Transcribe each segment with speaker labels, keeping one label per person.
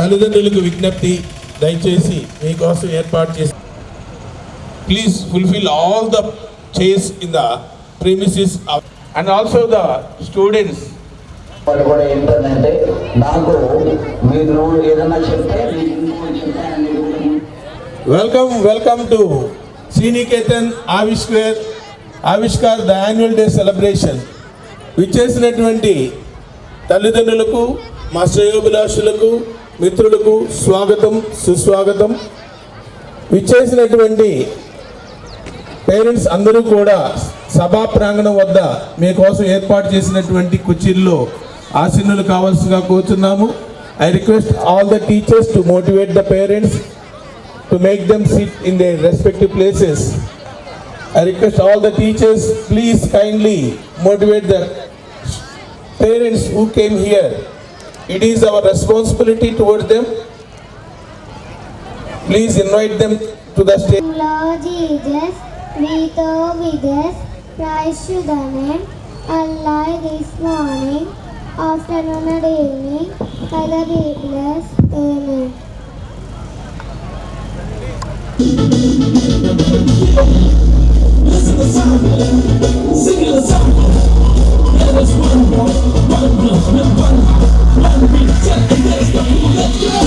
Speaker 1: తల్లిదండ్రులకు విజ్ఞప్తి, దయచేసి మీకోసం ఏర్పాటు చేసి please fulfil all the chairs in the premises and also the students.
Speaker 2: కూడా ఏంటంటే నాకు మీరు ఏదైనా చెప్తే
Speaker 1: welcome to Sriniketan Avishkar the annual day celebration. విచ్చేసినటువంటి తల్లిదండ్రులకు, మా శ్రేయోభిలాషులకు, మిత్రులకు స్వాగతం, సుస్వాగతం. విచ్చేసినటువంటి పేరెంట్స్ అందరూ కూడా సభా ప్రాంగణం వద్ద మీకోసం ఏర్పాటు చేసినటువంటి కుర్చీల్లో ఆసీనులు కావాల్సిగా కోరుతున్నాము. I request all the teachers to motivate the parents to make them sit in their respective places. I request all the teachers, please kindly motivate the parents who came here. It is our responsibility towards them. Please invite them to the stage.
Speaker 3: Lord Jesus, we thou with us, Christ to the name, Allah this morning, afternoon and evening, Father be blessed. Amen.
Speaker 4: Listen to the sound, sing the song. Let us run, we check the place, let's go.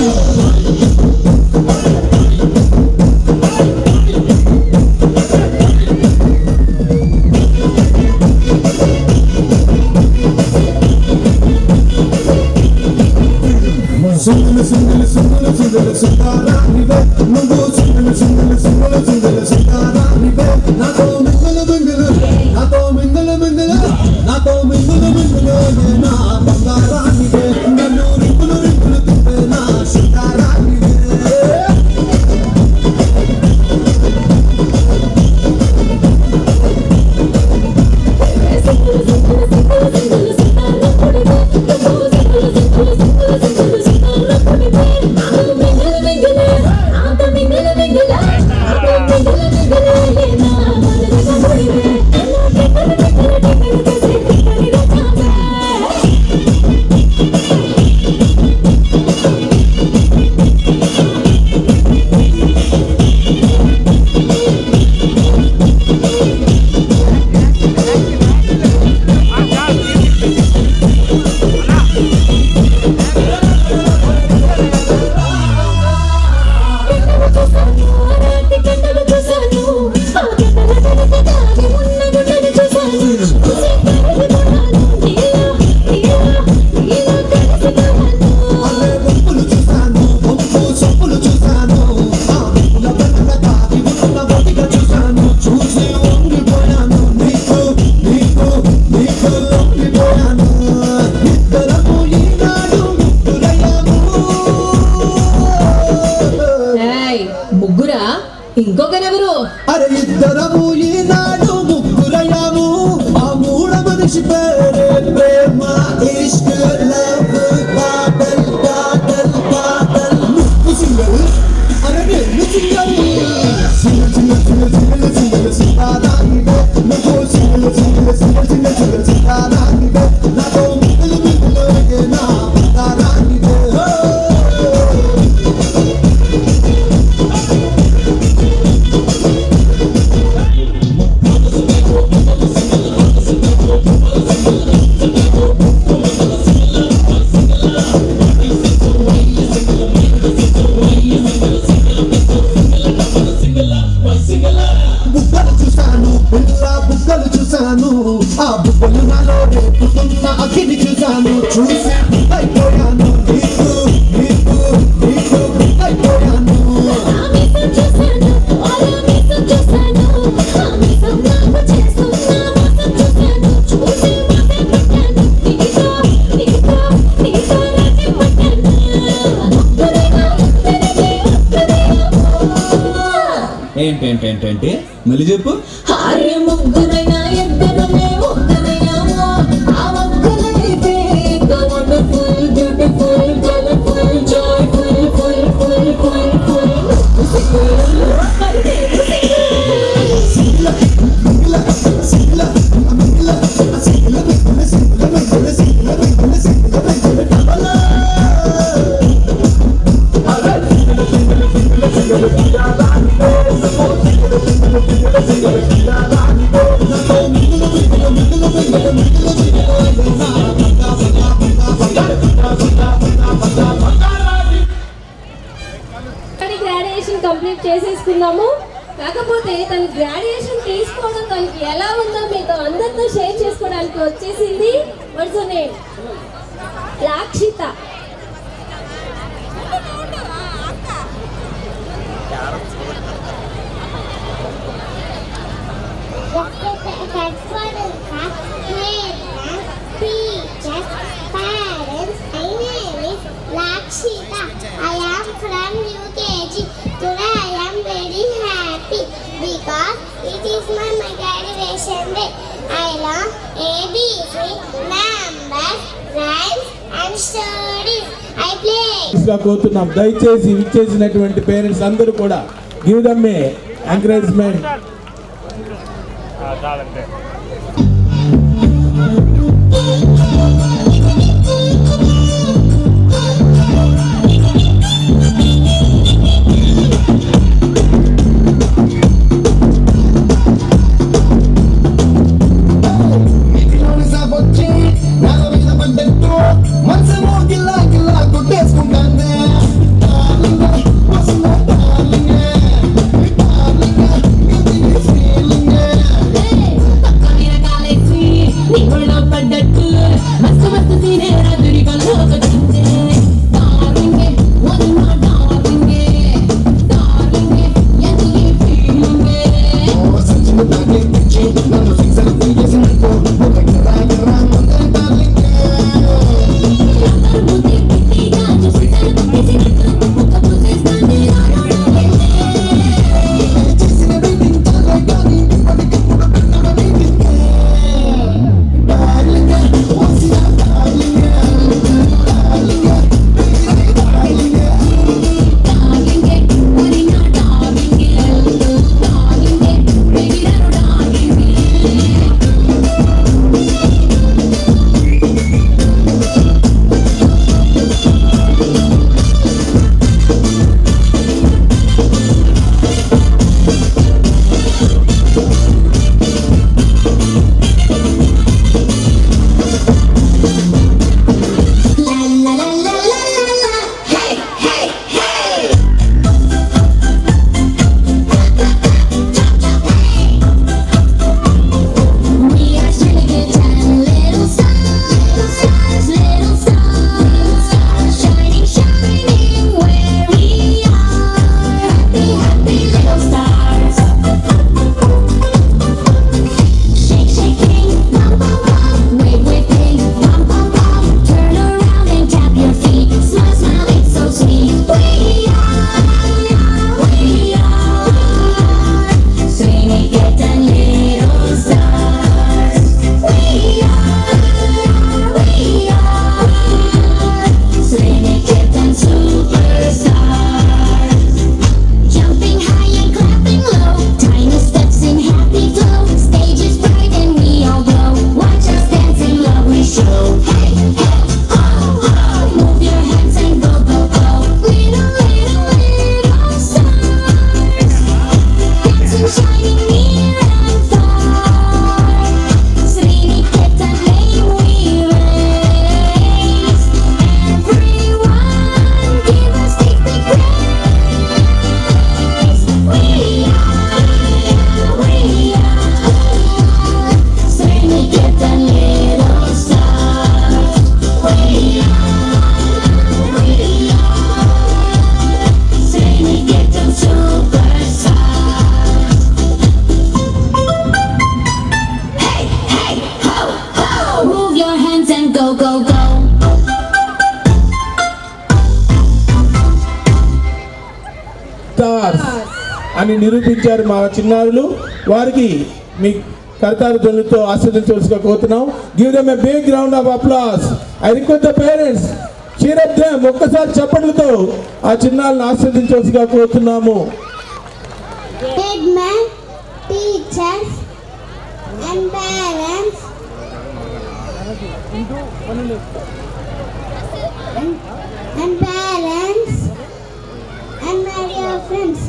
Speaker 5: ఇంకొకరెవరు?
Speaker 4: అరే ఇద్దరము ఈనాడు ముగ్గురయ్యాము. ఆ మూడ మనిషి పేరే ప్రేమ, ఇష్క్, లవ్, బాటల్ బాటల్ బాటల్. నువ్వు సింగల్, అరే నేను single. Single single single single single సింగారానివే. నువ్వు single single single single single సింగారానివే. నాతో మిగులు మిగులు నా బంగారానివే. బుగ్గలు చూశాను, ఆ బుగ్గలు నాలో రేపుతున్న అగ్ని చూశాను. చూసి అయిపోయాను, నీకు నీకు నీకు అయిపోయాను. ఏంటేంటేంటేంటి మళ్ళీ చెప్పు.
Speaker 5: తన గ్రాడ్యుయేషన్ తీసుకోవడం తనకి ఎలా ఉందో మీతో అందరితో షేర్ చేసుకోవడానికి వచ్చేసింది. What's your name? Lakshita.
Speaker 3: Thanks for the teachers, parents. My name is Lakshita. I am from UKG. Today I am very happy because it is my graduation day. I learn ABC, numbers, rhymes and stories. I play.
Speaker 1: కోరుతున్నాం. దయచేసి ఇచ్చేసినటువంటి parents అందరూ కూడా give them ఏ encouragement.
Speaker 6: చాలంటే
Speaker 1: అని నిరూపించారు మా చిన్నారులు. వారికి మీ కర్తాల ధ్వనులతో ఆశీర్వదించవలసిగా కోరుతున్నాం. Give them a big round of applause. I request the parents, cheer up them. ఒక్కసారి చప్పట్లతో ఆ చిన్నారులను ఆశీర్వదించవలసిగా కోరుతున్నాము.
Speaker 3: Headman, teachers and parents and my dear friends,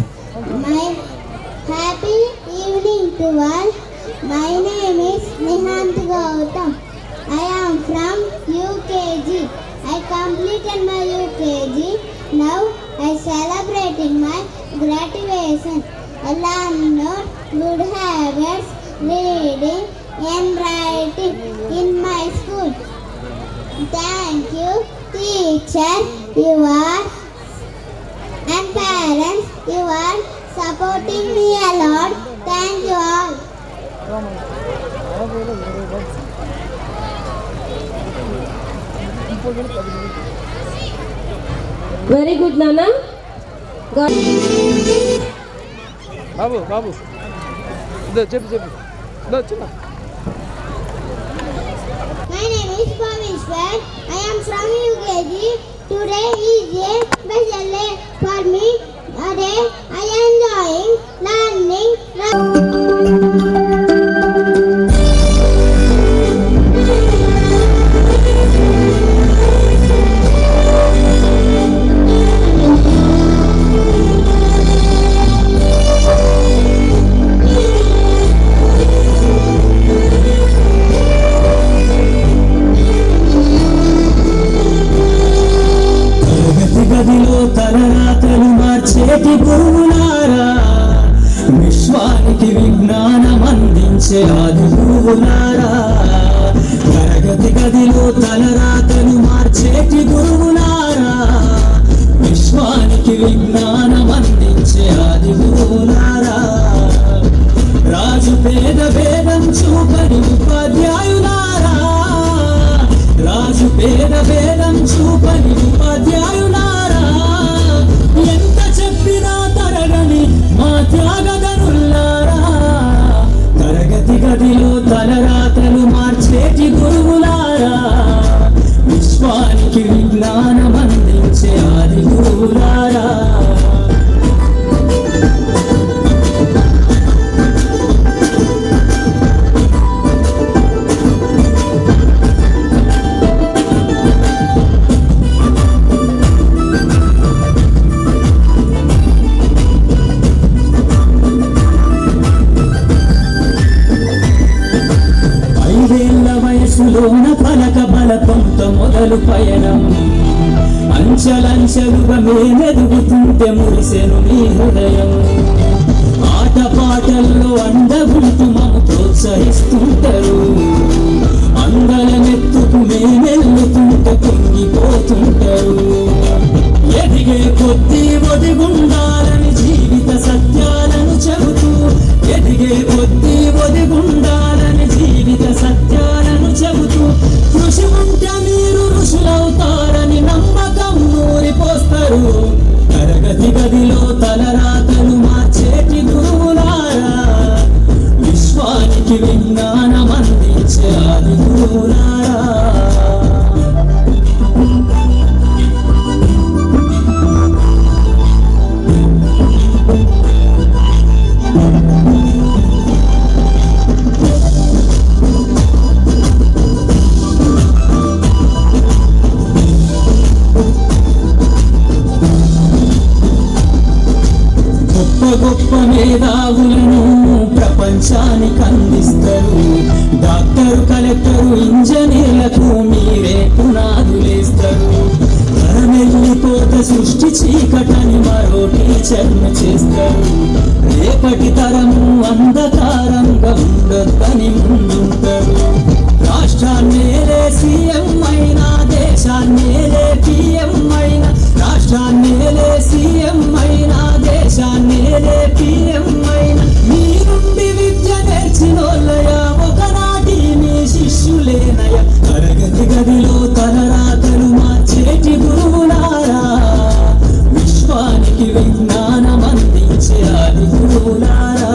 Speaker 3: my happy evening to all. My name is Nihant Gautam. I am from UKG. I completed my UKG. Now I celebrating my graduation. Allah knows good habits, reading and writing in my school. Thank you, teacher, you are, and parents, you are supporting me a lot. Thank you all.
Speaker 5: Very good నాన్న.
Speaker 6: బాబు బాబు చెప్పు చెప్పు చిన్న.
Speaker 3: My name is Pavishwar. I am from UKG. Today is a special day for me. Today I am enjoying learning.
Speaker 4: గదిలో తలరాతలు మార్చేటి గురువులారా, విశ్వానికి విజ్ఞానం అందించే ఆది గురువులారా. తరగతి గదిలో తలరాతలు మార్చేటి గురువులారా, విశ్వానికి విజ్ఞానం అందించే ఆది గురువులారా. రాజు పేద భేదం చూపని ఉపాధ్యాయులారా, రాజు పేద భేదం చూపని ఉపాధ్యాయులారా. ఎంత చెప్పినా తరగని మా త్యాగగనులారా, తరగతి గదిలో తలరాతలు మార్చేటి గురువులారా, విశ్వానికి విజ్ఞానం అందించే ఆది గురువులారా. వయసులోన పలక బలపంతో మొదలు పయనం, అంచెలంచెలుగా మేమెదుగుతుంటే మురిసెను మీ హృదయం. ఆట పాటల్లో అండగుంటూ మమ్ము ప్రోత్సహిస్తుంటారు, అందలమెత్తుకు మేమెల్లుతుంటే పొంగిపోతుంటారు. ఎదిగే కొద్దీ ఒదిగుండాలని జీవిత సత్యాలను చెబుతూ, ఎదిగే కొద్దీ ఒదిగుండాలని జీవిత సత్యాలను చెబుతూ, కృషి ఉంటే మీరు ఋషులవుతారని నమ్మకం నూరిపోస్తారు. తరగతి గదిలో తలరాతలు మార్చేటి గురువులారా, విశ్వానికి విజ్ఞానం అందించే ఆది గురువులారా. గొప్ప మేధావులను ప్రపంచానికి అందిస్తారు. డాక్టరు, కలెక్టరు, ఇంజనీర్లకు మీరే పునాదులేస్తారు. తరమెల్లిపోతే సృష్టి చీకటని మరో టీచర్ను చేస్తారు. రేపటి తరము అంధకారంగా ఉండొద్దని ముందుంటారు. రాష్ట్రాన్నేలే సీఎం అయినా, దేశాన్నేలే పిఎం అయినా, రాష్ట్రాన్నేలే సీఎం అయినా, దేశాన్నేలే పిఎం అయినా, మీ నుండి విద్య నేర్చినోళ్ళయ, ఒకనాటి మీ శిష్యులేనయ. తరగతి గదిలో తలరాతలు మార్చేటి గురువులారా, విశ్వానికి విజ్ఞానం అందించే ఆది గురువులారా.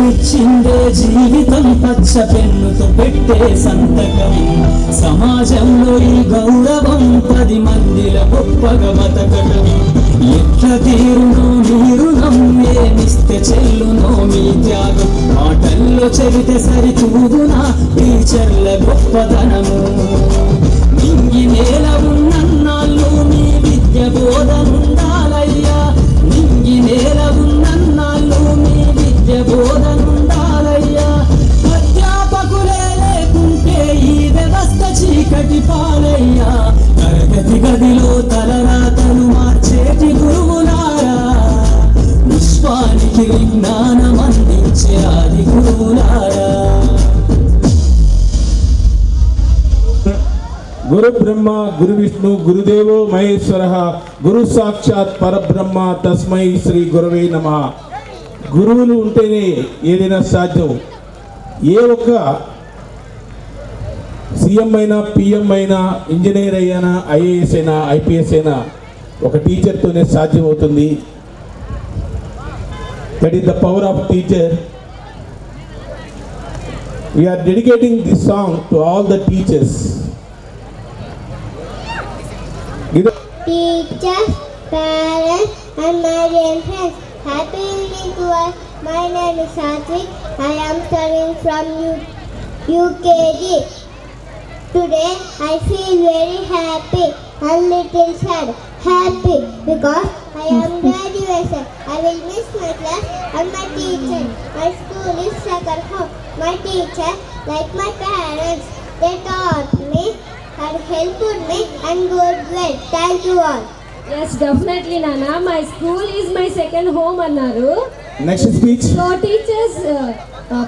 Speaker 4: ఇచ్చిందే జీవితం పచ్చ పెన్నుతో పెట్టే సంతకం. సమాజంలో ఈ గౌరవం 10 మందిల గొప్పగా బతకటం. ఎట్ల తీరునో మీరు ఏమిస్తే చెల్లునో మీ త్యాగం. మాటల్లో చెబితే సరితూగునా టీచర్ల గొప్పతనము. నింగి నేల ఉన్నన్నా బోధనుండాలయ్యా నింగి నేల ఉన్నన్నాళ్ళు మీ విద్య బోధనుండాలయ్యా అధ్యాపకులే లేకుంటే ఈ వ్యవస్థ చీకటి పాలయ్యా తరగతి గదిలో తలరాతలు మార్చేటి గురువులారా విశ్వానికి విజ్ఞానం అందించే ఆది గురువులారా
Speaker 1: గురు బ్రహ్మ గురు విష్ణు గురుదేవో మహేశ్వర గురు సాక్షాత్ పరబ్రహ్మ తస్మై శ్రీ గురవే నమః. గురువులు ఉంటేనే ఏదైనా సాధ్యం. ఏ ఒక్క సీఎం అయినా పిఎం అయినా ఇంజనీర్ అయినా ఐఏఎస్ అయినా ఐపీఎస్ అయినా ఒక టీచర్తోనే సాధ్యం అవుతుంది. That is the power of teacher. We are dedicating this song to all the teachers.
Speaker 3: Teachers, parents, and my dear friends, happy evening to all. My name is Satvik. I am studying from UKG. Today I feel very happy and little sad. Happy because I am graduation. I will miss my class and my teacher. My school is second home. My teacher, like my parents, they taught me and helped me and good way. Thank you all.
Speaker 5: Yes, definitely Nana. My school is my second home అన్నారు.
Speaker 1: Next speech.
Speaker 5: So teachers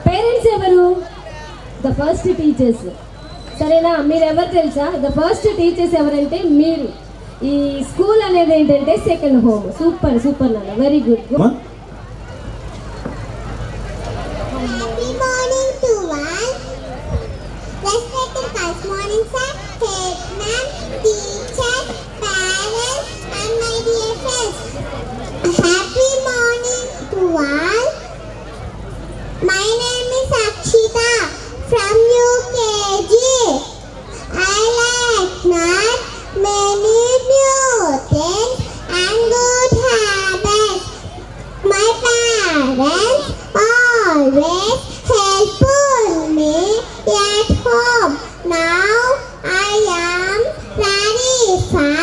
Speaker 5: parents ఎవరు? The first teachers. సరేనా, మీరు ఎవరు తెలుసా? The first teachers ఎవరంటే మీరు. ఈ school అనేది ఏంటంటే సెకండ్ హోమ్. సూపర్ సూపర్ నాన్న, very good.
Speaker 3: Happy morning to all. Respected class, morning sir, headman, teachers, parents, and my dear friends. Happy morning to all. My name is Akshita from UKG. I like not many new things and good habits. My parents always helpful me at home. Now I am ready for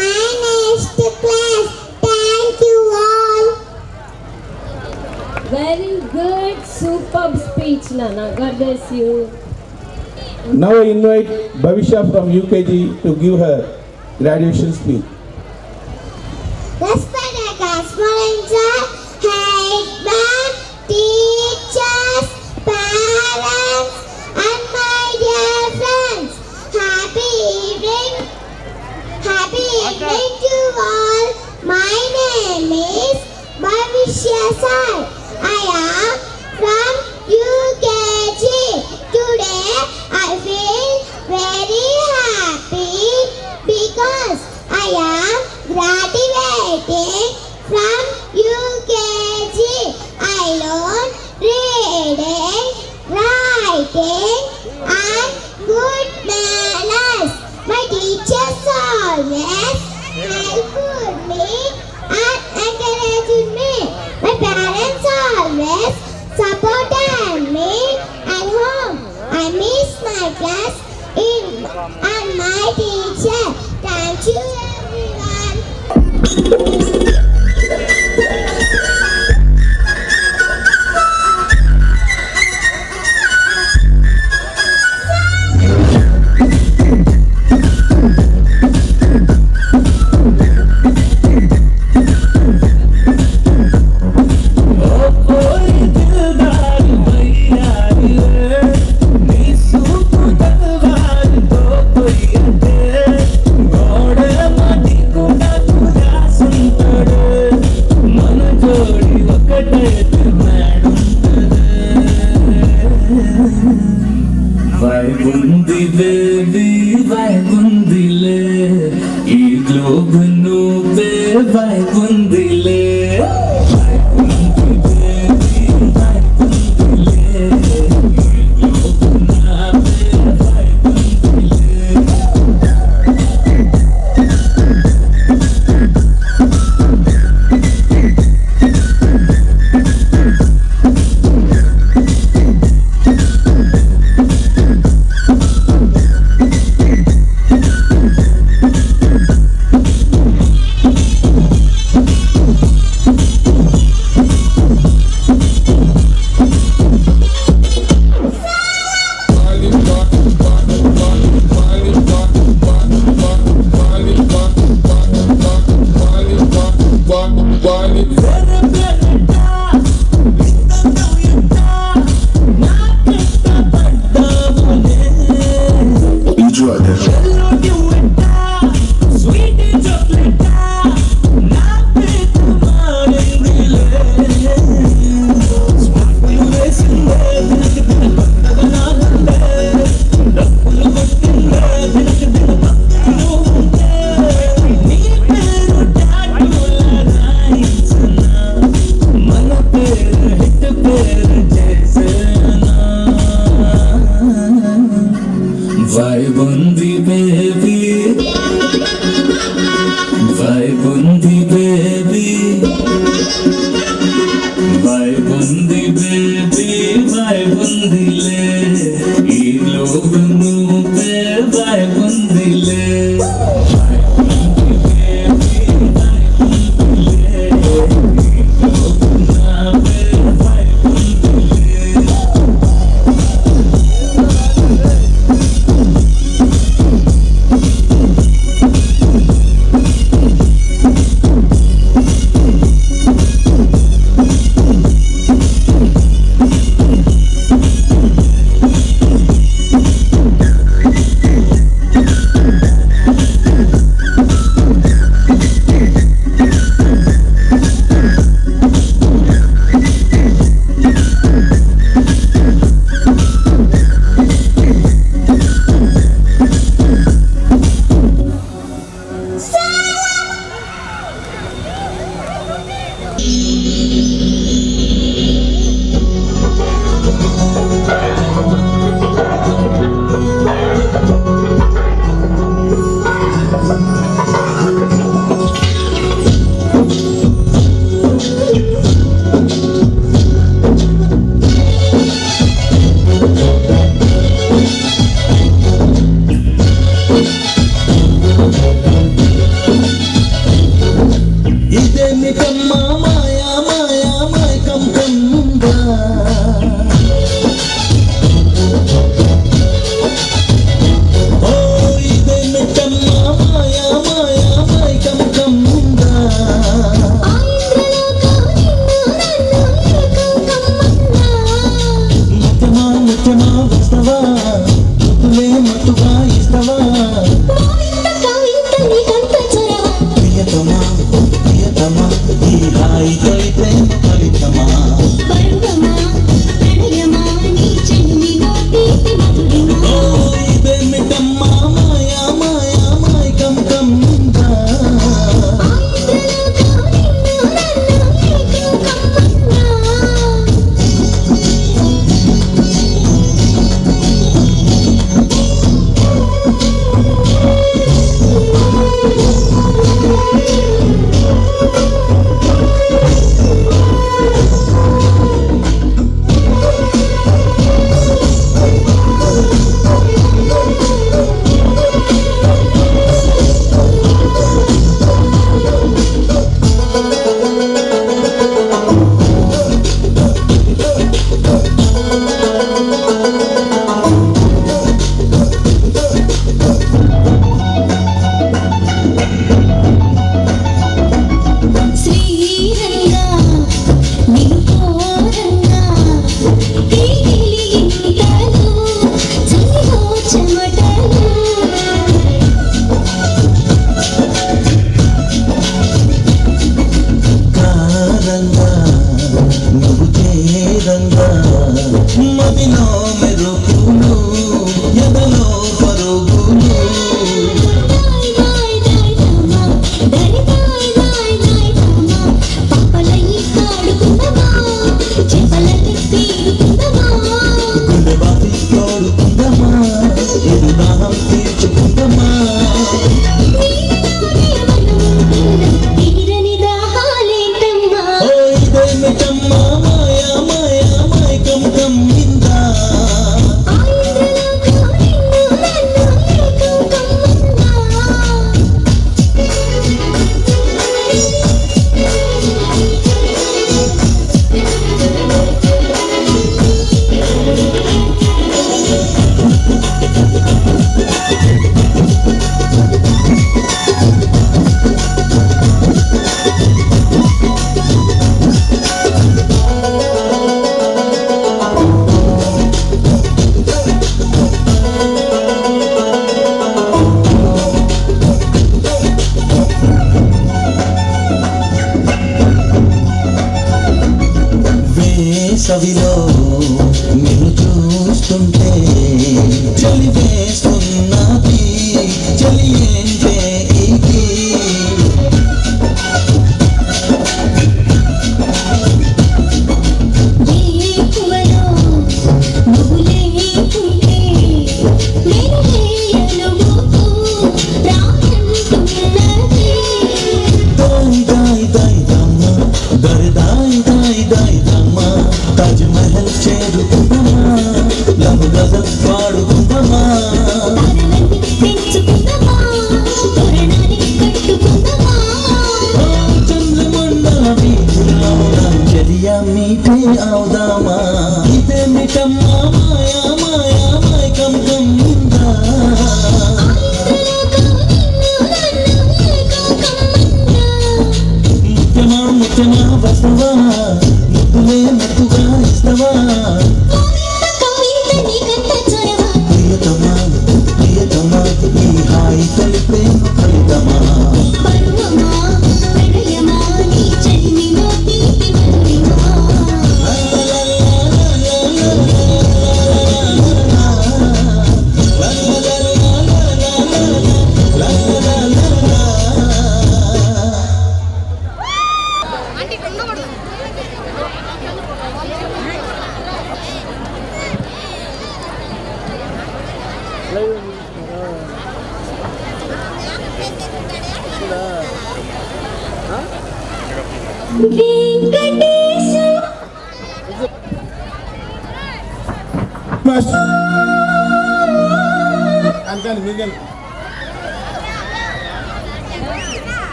Speaker 3: my next class. Thank you all.
Speaker 5: Very good, super speech నాన్న. God bless you.
Speaker 1: Now I invite Bhavisha from UKG to give her graduation speech.
Speaker 3: Respected class, morning sir, headman, teachers, parents, and my dear friends. Happy evening to all. My name is Bhavisha sir. I am from UKG. Today I feel very happy because I am graduating from UKG. I learn reading, writing, and good manners. My teachers always helped me and encouraged me. My parents always supported me at home. I miss my class and my teacher. Thank you everyone.
Speaker 4: ఈ globe నువ్వే వైగుందిలే నువ్వు చేరంగా మదిలో మెరుపులు ఎదలో పరుగులు గుండె బాతి తోడుకుందమా ఎదుదాహం తీర్చుకుందమా ఓ ఇదేమిటమ్మా మాయా మాయా మైకం కమ్మిందా వేసవిలో నిన్ను చూస్తుంటే చలి వేస్తున్నది చలి ఏంటే ఇది దాయి దాయి దమ్మ దరి దాయి దాయి దాయి దమ్మ తాజ్ మహల్ చేరుకుందమా లవ్ గజల్ పాడుకుందమా చంద్రమండల వీధుల్లో చెలియా మీటే అవుదామా ఇదేమిటమ్మా మాయా మాయా మైకం కమ్మిందా ముత్యమా ముత్యమా వస్తవా ముద్దులే ముద్దుగా ఇస్తవా ప్రియతమా ప్రియతమా ఈ హాయి తొలి ప్రేమ ఫలితమా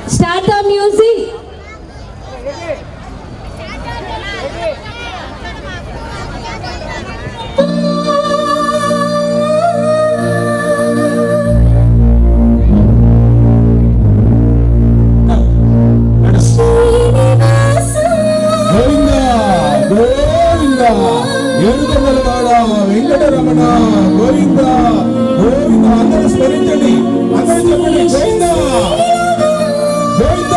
Speaker 5: Start the music.
Speaker 1: ఏడుకొండలవాడ వెంకటరమణ గోవింద గోవింద అందరూ స్మరించండి అందరూ చెప్పండి గోవింద గోవింద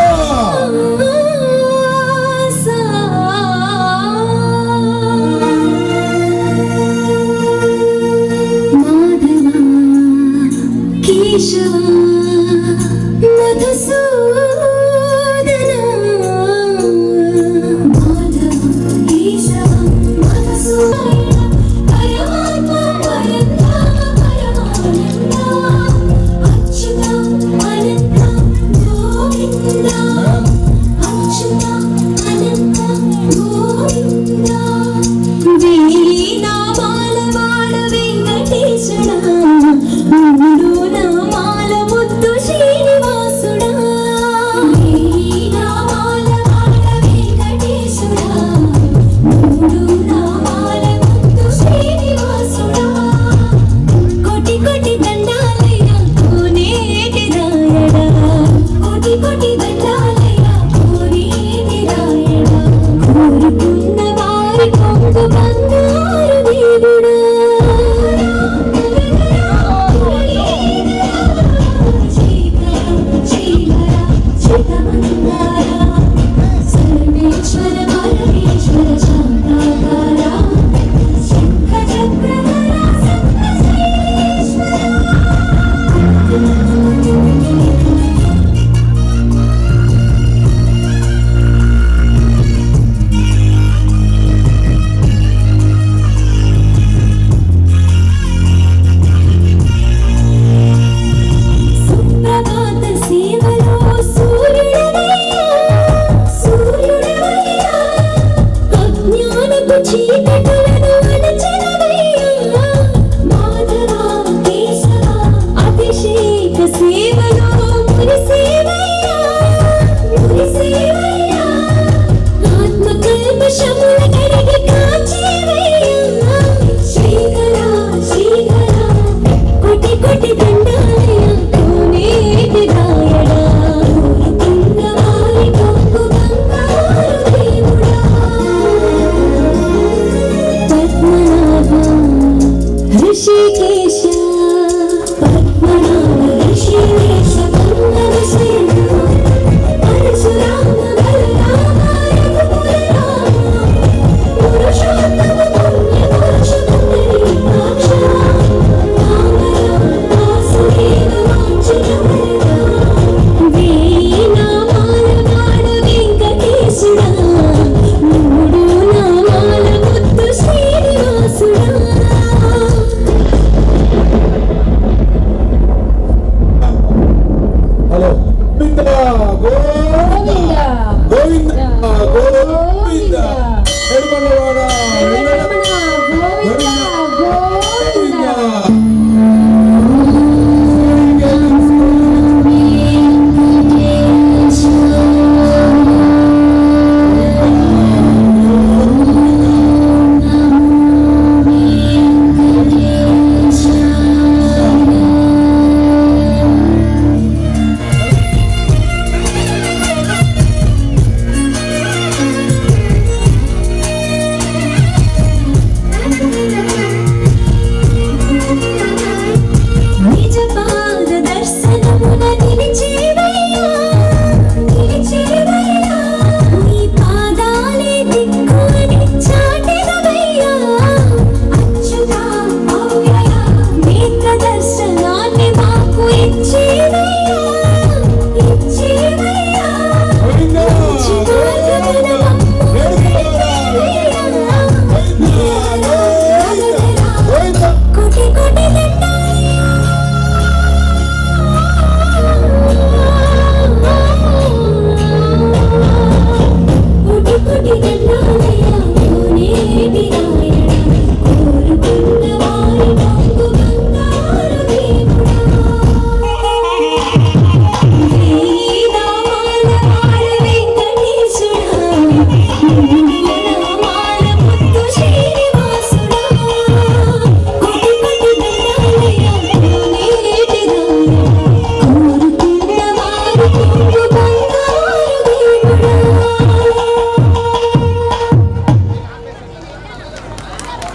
Speaker 5: నామాల ముద్దు శ్రీనివాసుడా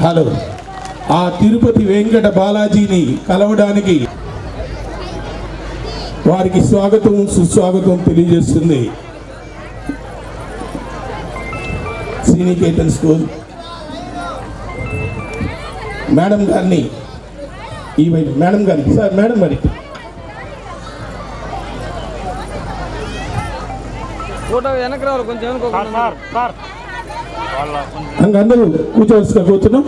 Speaker 1: హలో, ఆ తిరుపతి వెంకట బాలాజీని కలవడానికి వారికి స్వాగతం సుస్వాగతం తెలియజేస్తుంది శ్రీనికేతన్ స్కూల్ మేడం గారిని. ఈ వైపు మేడం గారిని. సార్ మేడం మరి
Speaker 6: ఫోటో వెనక్కి రావాలి కొంచెం
Speaker 1: అందరూ కూర్చోవలసిగా కూర్చున్నాం.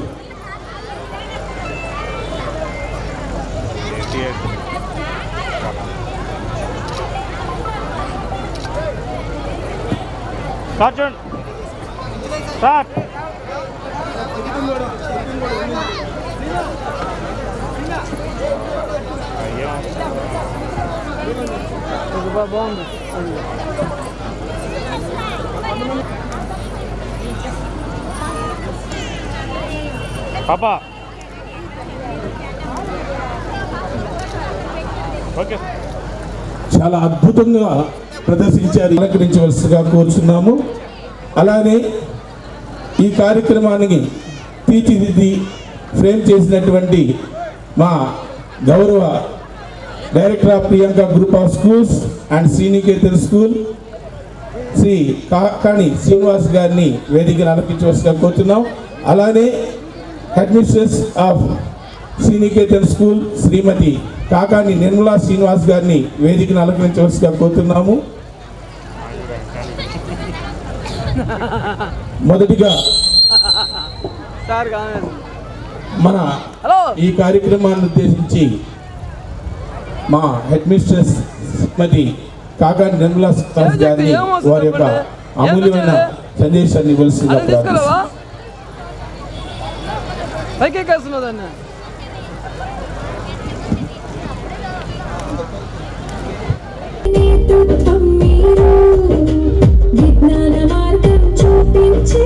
Speaker 6: బాగుంది.
Speaker 7: పాపా ఓకే,
Speaker 1: చాలా అద్భుతంగా ప్రదర్శించారు. అలంకరించవలసిగా కోరుచున్నాము. అలానే ఈ కార్యక్రమానికి తీర్చిదిద్ది ఫ్రేమ్ చేసినటువంటి మా గౌరవ director of Priyanka group of schools and Sriniketan school Shri Kakani Srinivas గారిని వేదికను అలంకరించవలసిగా కోరుతున్నాం. అలానే head mistress of Sriniketan school Shrimati Kakani Nirmala Srinivas గారిని వేదికను అలంకరించవలసిగా కోరుతున్నాము. మొదటిగా మన ఈ కార్యక్రమాన్ని ఉద్దేశించి మా హెడ్ మిస్ట్రెస్ శ్రీమతి కాకాని నిర్మలా శ్రీనివాస్ గారిని వారి యొక్క అమూల్యమైన సందేశాన్ని ఇవ్వాల్సిందిగా ప్రార్థిస్తున్నాం.
Speaker 6: పైకేస్తున్నదన్న
Speaker 8: విజ్ఞాన మార్గం చూపించే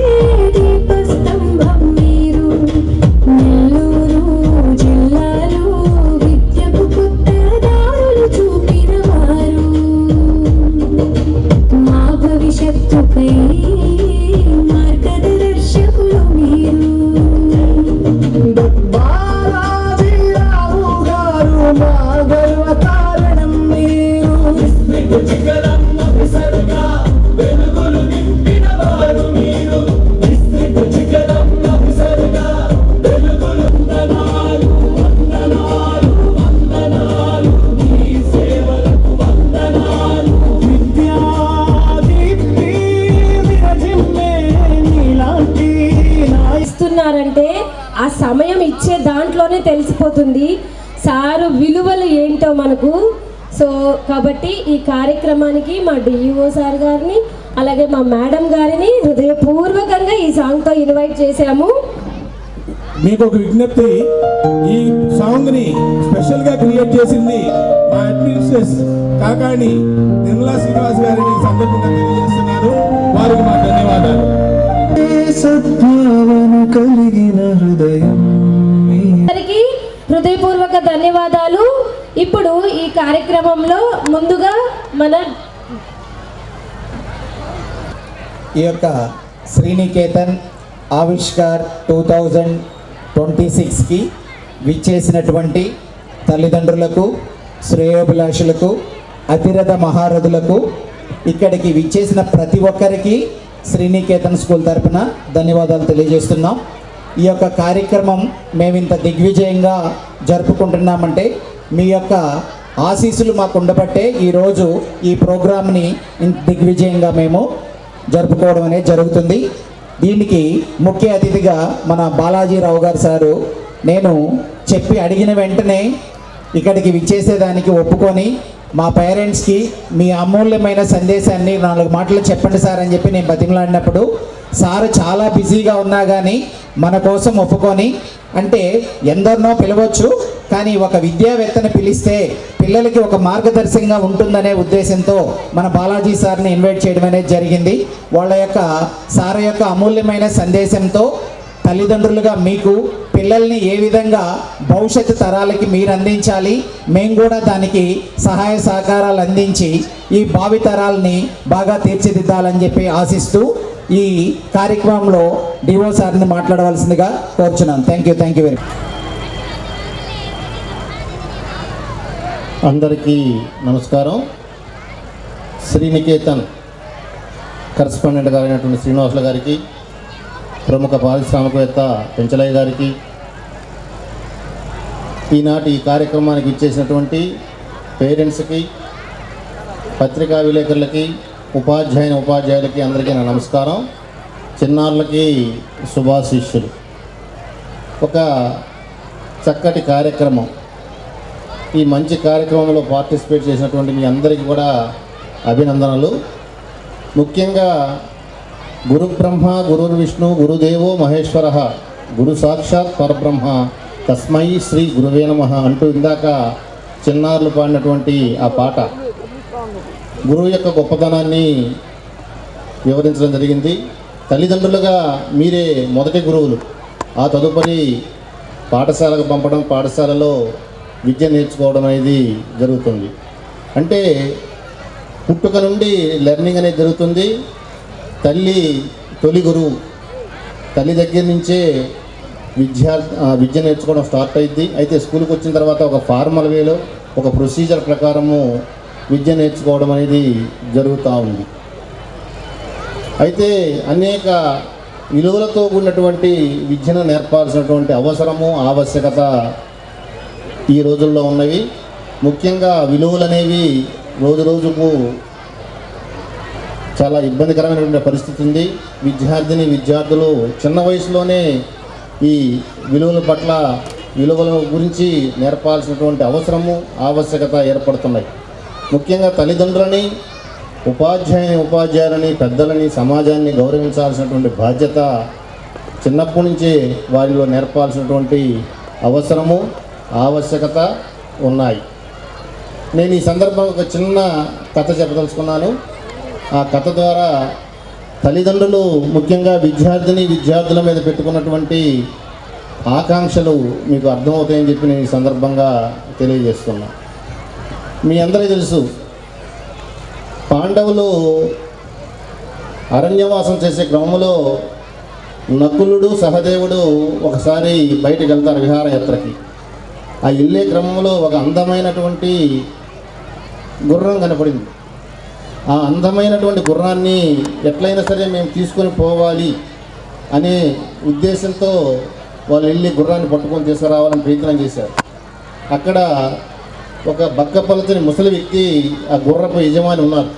Speaker 8: దీపస్తంభం మీరు. నెల్లూరు జిల్లాలో విద్యకు కొత్త దారులు చూపిన వారు. మా భవిష్యత్తుపై మార్గదర్శకులు మీరు.
Speaker 4: బాలాజీరావు గారు మా గర్వ కారణం మీరు. చిక్కలమ్మ విసరుగా వెలుగులు నింపిన వారు మీరు. చిక్కలమ్మ విసరుగా వెలుగులు. వందనాలు వందనాలు వందనాలు మీ సేవలకు వందనాలు. విద్యాదీప్తి విరజిమ్మే నీలాంటి
Speaker 5: ఇస్తున్నారంటే ఆ సమయం ఇచ్చే దాంట్లోనే తెలిసిపోతుంది సారు విలువలు ఏంటో మనకు. సో కాబట్టి ఈ కార్యక్రమానికి మా డిఈఓ సార్ గారిని అలాగే మా మేడం గారిని హృదయపూర్వకంగా ఈ సాంగ్తో ఇన్వైట్ చేశాము.
Speaker 1: మీకు ఒక విజ్ఞప్తి, ఈ సాంగ్ని స్పెషల్గా క్రియేట్ చేసింది మా అడ్మినిస్ట్రేస్ కాకాణి నిర్మలా శ్రీనివాస్ గారిని సందర్భంగా తెలియజేస్తున్నారు. వారికి మా ధన్యవాదాలు.
Speaker 4: సద్భావన కలిగిన హృదయం
Speaker 5: అందరికీ హృదయపూర్వక ధన్యవాదాలు. ఇప్పుడు ఈ కార్యక్రమంలో ముందుగా మన
Speaker 9: ఈ యొక్క శ్రీనికేతన్ ఆవిష్కార్ 2026కి విచ్చేసినటువంటి తల్లిదండ్రులకు, శ్రేయోభిలాషులకు, అతిరథ మహారథులకు, ఇక్కడికి విచ్చేసిన ప్రతి ఒక్కరికి శ్రీనికేతన్ స్కూల్ తరపున ధన్యవాదాలు తెలియజేస్తున్నాం. ఈ యొక్క కార్యక్రమం మేము ఇంత దిగ్విజయంగా జరుపుకుంటున్నామంటే మీ యొక్క ఆశీస్సులు మాకు ఉండబట్టే ఈరోజు ఈ ప్రోగ్రామ్ని దిగ్విజయంగా మేము జరుపుకోవడం అనేది జరుగుతుంది. దీనికి ముఖ్య అతిథిగా మన బాలాజీరావు గారు సారు నేను చెప్పి అడిగిన వెంటనే ఇక్కడికి విచ్చేసేదానికి ఒప్పుకొని మా పేరెంట్స్కి మీ అమూల్యమైన సందేశాన్ని 4 మాటలు చెప్పండి సార్ అని చెప్పి నేను బతిమలాడినప్పుడు సార్ చాలా బిజీగా ఉన్నా కానీ మన కోసం ఒప్పుకొని, అంటే ఎందరినో పిలవచ్చు కానీ ఒక విద్యావేత్తని పిలిస్తే పిల్లలకి ఒక మార్గదర్శకంగా ఉంటుందనే ఉద్దేశంతో మన బాలాజీ సార్ని ఇన్వైట్ చేయడం అనేది జరిగింది. వాళ్ళ యొక్క సార్ యొక్క అమూల్యమైన సందేశంతో తల్లిదండ్రులుగా మీకు పిల్లల్ని ఏ విధంగా భవిష్యత్తు తరాలకి మీరు అందించాలి, మేము కూడా దానికి సహాయ సహకారాలు అందించి ఈ భావి తరాలని బాగా తీర్చిదిద్దాలని చెప్పి ఆశిస్తూ ఈ కార్యక్రమంలో డివో సార్ని మాట్లాడవలసిందిగా కోరుచున్నాను. Thank you very much.
Speaker 10: అందరికీ నమస్కారం. శ్రీనికేతన్ కరస్పాండెంట్ గారైనటువంటి శ్రీనివాసులు గారికి, ప్రముఖ పారిశ్రామికవేత్త పెంచలయ్య గారికి, ఈనాటి ఈ కార్యక్రమానికి ఇచ్చేసినటువంటి పేరెంట్స్కి, పత్రికా విలేకరులకి, ఉపాధ్యాయులకి అందరికీ నా నమస్కారం. చిన్నారులకి శుభాశీస్సులు. ఒక చక్కటి కార్యక్రమం, ఈ మంచి కార్యక్రమంలో పార్టిసిపేట్ చేసినటువంటి మీ అందరికీ కూడా అభినందనలు. ముఖ్యంగా గురు బ్రహ్మ గురుర్ విష్ణు గురుదేవో మహేశ్వర గురు సాక్షాత్ పరబ్రహ్మ తస్మై శ్రీ గురువే నమః అంటూ ఇందాక చిన్నారులు పాడినటువంటి ఆ పాట గురువు యొక్క గొప్పతనాన్ని వివరించడం జరిగింది. తల్లిదండ్రులుగా మీరే మొదటి గురువులు. ఆ తదుపరి పాఠశాలకు పంపడం, పాఠశాలలో విద్య నేర్చుకోవడం అనేది జరుగుతుంది. అంటే పుట్టుక నుండి లెర్నింగ్ అనేది జరుగుతుంది. తల్లి తొలి గురువు, తల్లి దగ్గర నుంచే విద్య నేర్చుకోవడం స్టార్ట్ అయింది. అయితే స్కూల్కి వచ్చిన తర్వాత ఒక ఫార్మల్ వేలో ఒక ప్రొసీజర్ ప్రకారము విద్య నేర్చుకోవడం అనేది జరుగుతూ ఉంది. అయితే అనేక విలువలతో కూడినటువంటి విద్యను నేర్పాల్సినటువంటి అవసరము, ఆవశ్యకత ఈ రోజుల్లో ఉన్నవి. ముఖ్యంగా విలువలు అనేవి రోజు రోజుకు చాలా ఇబ్బందికరమైనటువంటి పరిస్థితి ఉంది. విద్యార్థులు చిన్న వయసులోనే ఈ విలువల పట్ల, విలువల గురించి నేర్పాల్సినటువంటి అవసరము, ఆవశ్యకత ఏర్పడుతున్నాయి. ముఖ్యంగా తల్లిదండ్రులని, ఉపాధ్యాయులని, పెద్దలని, సమాజాన్ని గౌరవించాల్సినటువంటి బాధ్యత చిన్నప్పటి నుంచే వారిలో నేర్పాల్సినటువంటి అవసరము, ఆవశ్యకత ఉన్నాయి. నేను ఈ సందర్భంగా ఒక చిన్న కథ చెప్పదలుచుకున్నాను. ఆ కథ ద్వారా తల్లిదండ్రులు ముఖ్యంగా విద్యార్థుల మీద పెట్టుకున్నటువంటి ఆకాంక్షలు మీకు అర్థమవుతాయని చెప్పి నేను ఈ సందర్భంగా తెలియజేస్తున్నా. మీ అందరికీ తెలుసు, పాండవులు అరణ్యవాసం చేసే క్రమంలో నకులుడు, సహదేవుడు ఒకసారి బయటికి వెళ్తారు విహారయాత్రకి. ఆ వెళ్ళే క్రమంలో ఒక అందమైనటువంటి గుర్రం కనపడింది. ఆ అందమైనటువంటి గుర్రాన్ని ఎట్లయినా సరే మేము తీసుకొని పోవాలి అనే ఉద్దేశంతో వాళ్ళు వెళ్ళి గుర్రాన్ని పట్టుకొని తీసుకురావాలని ప్రయత్నం చేశారు. అక్కడ ఒక బక్కపలచని ముసలి వ్యక్తి, ఆ గుర్రపు యజమాని ఉన్నారు.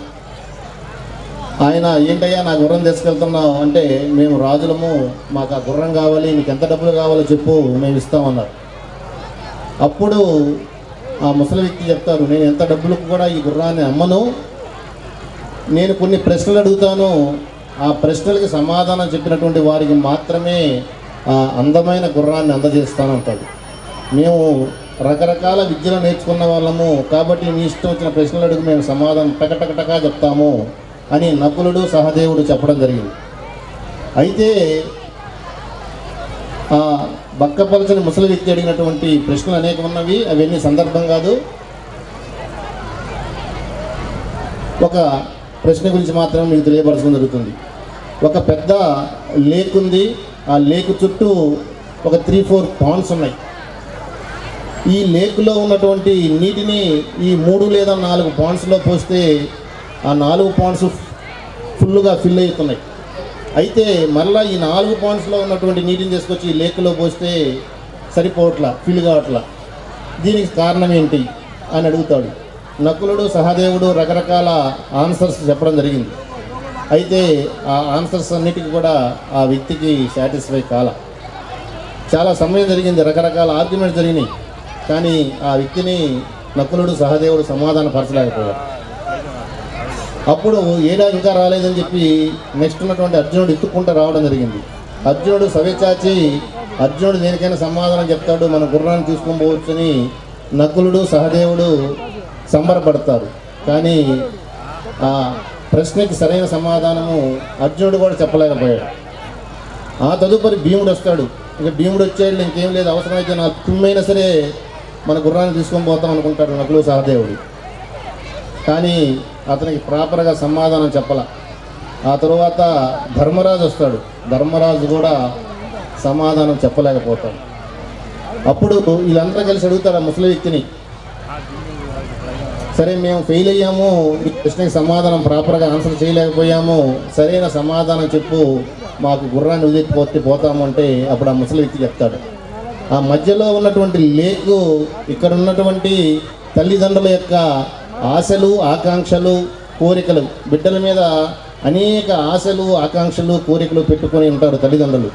Speaker 10: ఆయన, ఏంటయ్యా నా గుర్రం తీసుకెళ్తున్నావు అంటే, మేము రాజులము, మాకు ఆ గుర్రం కావాలి, నీకు ఎంత డబ్బులు కావాలో చెప్పు, మేము ఇస్తామన్నారు. అప్పుడు ఆ ముసలి వ్యక్తి చెప్తారు, నేను ఎంత డబ్బులకు కూడా ఈ గుర్రాన్ని అమ్మను, నేను కొన్ని ప్రశ్నలు అడుగుతాను, ఆ ప్రశ్నలకి సమాధానం చెప్పినటువంటి వారికి మాత్రమే ఆ అందమైన గుర్రాన్ని అందజేస్తానంటాడు. మేము రకరకాల విద్యలు నేర్చుకున్న వాళ్ళము కాబట్టి నీ ఇష్టం వచ్చిన ప్రశ్నలు అడుగు, మేము సమాధానం టకటకటకా చెప్తాము అని నకులుడు, సహదేవుడు చెప్పడం జరిగింది. అయితే ఆ బక్కపలచని ముసలి వ్యక్తి అడిగినటువంటి ప్రశ్నలు అనేకం ఉన్నవి, అవన్నీ సందర్భం కాదు. ఒక ప్రశ్న గురించి మాత్రం మీకు తెలియపరచడం జరుగుతుంది. ఒక పెద్ద లేక్ ఉంది. ఆ లేక్ చుట్టూ ఒక 3-4 పాండ్స్ ఉన్నాయి. ఈ లేక్లో ఉన్నటువంటి నీటిని ఈ 3 లేదా 4 పాండ్స్లో పోస్తే ఆ 4 పాండ్స్ ఫుల్గా ఫిల్ అవుతున్నాయి. అయితే మళ్ళీ ఈ 4 పాండ్స్లో ఉన్నటువంటి నీటిని తీసుకొచ్చి ఈ లేక్లో పోస్తే సరిపోవట్లా, ఫిల్ కావట్లా. దీనికి కారణం ఏంటి అని అడుగుతాడు. నకులుడు సహదేవుడు రకరకాల ఆన్సర్స్ చెప్పడం జరిగింది. అయితే ఆ ఆన్సర్స్ అన్నిటికీ కూడా ఆ వ్యక్తికి సాటిస్ఫై కాల. చాలా సమయం జరిగింది, రకరకాల ఆర్గ్యుమెంట్స్ జరిగినాయి, కానీ ఆ వ్యక్తిని నకులుడు సహదేవుడు సమాధానపరచలేకపోయారు. అప్పుడు ఏడా ఇంకా రాలేదని చెప్పి నెక్స్ట్ ఉన్నటువంటి అర్జునుడు ఎత్తుక్కుంటూ రావడం జరిగింది. అర్జునుడు సవ్యచాచి అర్జునుడు దేనికైనా సమాధానం చెప్తాడు, మన గుర్రాన్ని తీసుకొని పోవచ్చని నకులుడు సహదేవుడు సంబరపడతారు. కానీ ఆ ప్రశ్నకి సరైన సమాధానము అర్జునుడు కూడా చెప్పలేకపోయాడు. ఆ తదుపరి భీముడు వస్తాడు. ఇక భీముడు వచ్చాడు, ఇంకేం లేదు, అవసరమైతే నా తుమ్మైనా సరే మన గుర్రాన్ని తీసుకొని పోతాం అనుకుంటాడు నకులు సహదేవుడు. కానీ అతనికి ప్రాపర్గా సమాధానం చెప్పాల. ఆ తరువాత ధర్మరాజు వస్తాడు. ధర్మరాజు కూడా సమాధానం చెప్పలేకపోతాడు. అప్పుడు వీళ్ళందరూ కలిసి అడుగుతాడు ఆ ముసలి వ్యక్తిని, సరే మేము ఫెయిల్ అయ్యాము, ఈ ప్రశ్నకి సమాధానం ప్రాపర్గా ఆన్సర్ చేయలేకపోయాము, సరైన సమాధానం చెప్పు, మాకు గుర్రాన్ని వదిలిపోతే పోతాము అంటే అప్పుడు ఆ ముసలి వ్యక్తి చెప్తాడు, ఆ మధ్యలో ఉన్నటువంటి లేకు ఇక్కడ ఉన్నటువంటి తల్లిదండ్రుల యొక్క ఆశలు ఆకాంక్షలు కోరికలు, బిడ్డల మీద అనేక ఆశలు ఆకాంక్షలు కోరికలు పెట్టుకొని ఉంటారు తల్లిదండ్రులు.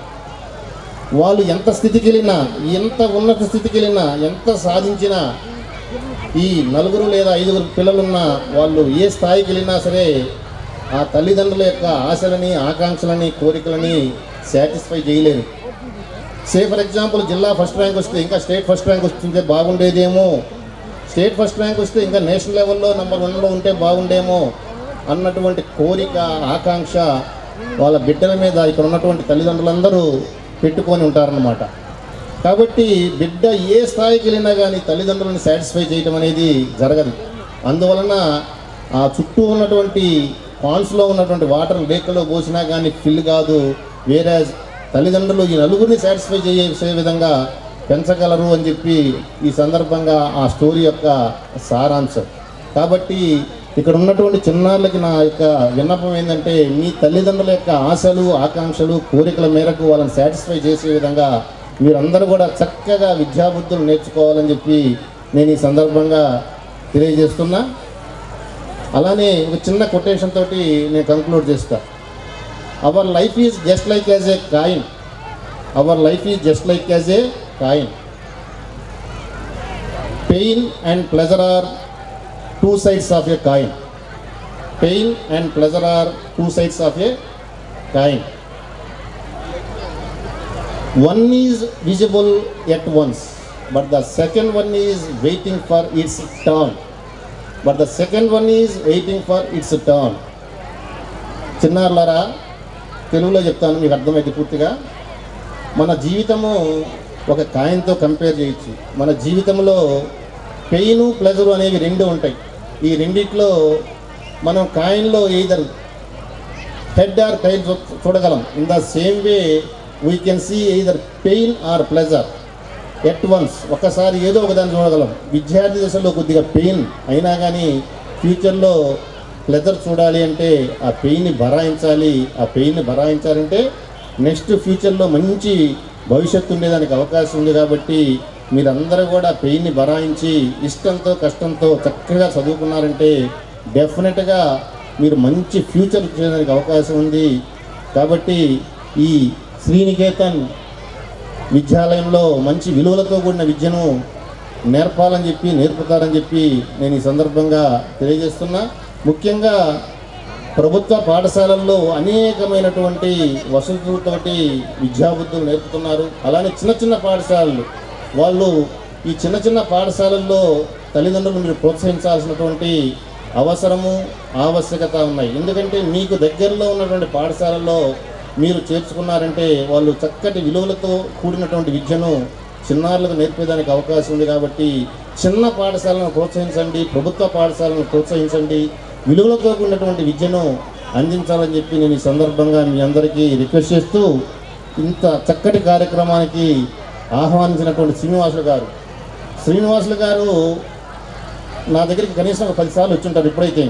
Speaker 10: వాళ్ళు ఎంత స్థితికి వెళ్ళినా, ఎంత ఉన్నత స్థితికి వెళ్ళినా, ఎంత సాధించినా, ఈ 4 లేదా 5 పిల్లలున్నా వాళ్ళు ఏ స్థాయికి వెళ్ళినా సరే ఆ తల్లిదండ్రుల యొక్క ఆశలని ఆకాంక్షలని కోరికలని సాటిస్ఫై చేయలేరు. సే ఫర్ ఎగ్జాంపుల్ జిల్లా ఫస్ట్ ర్యాంక్ వస్తే ఇంకా స్టేట్ ఫస్ట్ ర్యాంక్ వస్తుంటే బాగుండేదేమో, స్టేట్ ఫస్ట్ ర్యాంక్ వస్తే ఇంకా నేషనల్ లెవెల్లో నెంబర్ 1లో ఉంటే బాగుండేమో అన్నటువంటి కోరిక ఆకాంక్ష వాళ్ళ బిడ్డల మీద ఇక్కడ ఉన్నటువంటి తల్లిదండ్రులందరూ పెట్టుకొని ఉంటారన్నమాట. కాబట్టి బిడ్డ ఏ స్థాయికి వెళ్ళినా కానీ తల్లిదండ్రులను సాటిస్ఫై చేయటం అనేది జరగదు. అందువలన ఆ చుట్టూ ఉన్నటువంటి పాండ్స్లో ఉన్నటువంటి వాటర్ లేకలో పోసినా కానీ ఫిల్ కాదు. వేరే తల్లిదండ్రులు ఈ నలుగురిని సాటిస్ఫై చేసే విధంగా పెంచగలరు అని చెప్పి ఈ సందర్భంగా ఆ స్టోరీ యొక్క సారాంశం. కాబట్టి ఇక్కడ ఉన్నటువంటి చిన్నారులకి నా యొక్క విన్నపం ఏంటంటే, మీ తల్లిదండ్రుల యొక్క ఆశలు ఆకాంక్షలు కోరికల మేరకు వాళ్ళని సాటిస్ఫై చేసే విధంగా మీరందరూ కూడా చక్కగా విద్యాబుద్ధులు నేర్చుకోవాలని చెప్పి నేను ఈ సందర్భంగా తెలియజేస్తున్నా. అలానే ఒక చిన్న కొటేషన్ తోటి నేను కంక్లూడ్ చేస్తా. Our life is just like as a coin. Our life is just like as a coin. Pain and pleasure are two sides of a coin. Pain and pleasure are two sides of a coin. One is visible at once, but the second one is waiting for its turn. But the second one is waiting for its turn. చిన్నారులారా, తెలుగులో చెప్తాను మీకు అర్థమైతే పూర్తిగా. మన జీవితము ఒక కాయిన్తో compare చేయొచ్చు. మన జీవితంలో పెయిన్ ప్లెజరు అనేవి 2 ఉంటాయి. ఈ రెండిట్లో మనం కాయిన్లో ఎయిదర్ హెడ్ ఆర్ టైల్ చూడగలం. In the same way we can see either pain or pleasure at once. ఒక్కసారి ఏదో ఒకదాన్ని చూడగలం. విద్యార్థి దశలో కొద్దిగా పెయిన్ అయినా కానీ ఫ్యూచర్లో ప్లెజర్ చూడాలి అంటే ఆ పెయిన్ని భరాయించాలి. ఆ పెయిన్ని భరాయించాలంటే నెక్స్ట్ ఫ్యూచర్లో మంచి భవిష్యత్తు ఉండేదానికి అవకాశం ఉంది. కాబట్టి మీరందరూ కూడా పెయిన్ని భరాయించి ఇష్టంతో కష్టంతో చక్కగా చదువుకున్నారంటే డెఫినెట్గా మీరు మంచి ఫ్యూచర్ చేయడానికి అవకాశం ఉంది. కాబట్టి ఈ శ్రీనికేతన్ విద్యాలయంలో మంచి విలువలతో కూడిన విద్యను నేర్పాలని చెప్పి నేర్పుతారని చెప్పి నేను ఈ సందర్భంగా తెలియజేస్తున్నా. ముఖ్యంగా ప్రభుత్వ పాఠశాలల్లో అనేకమైనటువంటి వసతులతోటి విద్యాబుద్ధులు నేర్పుతున్నారు. అలానే చిన్న చిన్న పాఠశాలలు వాళ్ళు ఈ చిన్న చిన్న పాఠశాలల్లో తల్లిదండ్రులు మీరు ప్రోత్సహించాల్సినటువంటి అవసరము ఆవశ్యకత ఉన్నాయి. ఎందుకంటే మీకు దగ్గరలో ఉన్నటువంటి పాఠశాలల్లో మీరు చేర్చుకున్నారంటే వాళ్ళు చక్కటి విలువలతో కూడినటువంటి విద్యను చిన్నారులకు నేర్పేదానికి అవకాశం ఉంది. కాబట్టి చిన్న పాఠశాలను ప్రోత్సహించండి, ప్రభుత్వ పాఠశాలను ప్రోత్సహించండి, విలువలతో కూడినటువంటి విద్యను అందించాలని చెప్పి నేను ఈ సందర్భంగా మీ అందరికీ రిక్వెస్ట్ చేస్తూ, ఇంత చక్కటి కార్యక్రమానికి ఆహ్వానించినటువంటి శ్రీనివాసులు గారు నా దగ్గరికి కనీసం ఒక 10 సార్లు వచ్చి ఉంటారు. ఇప్పుడైతే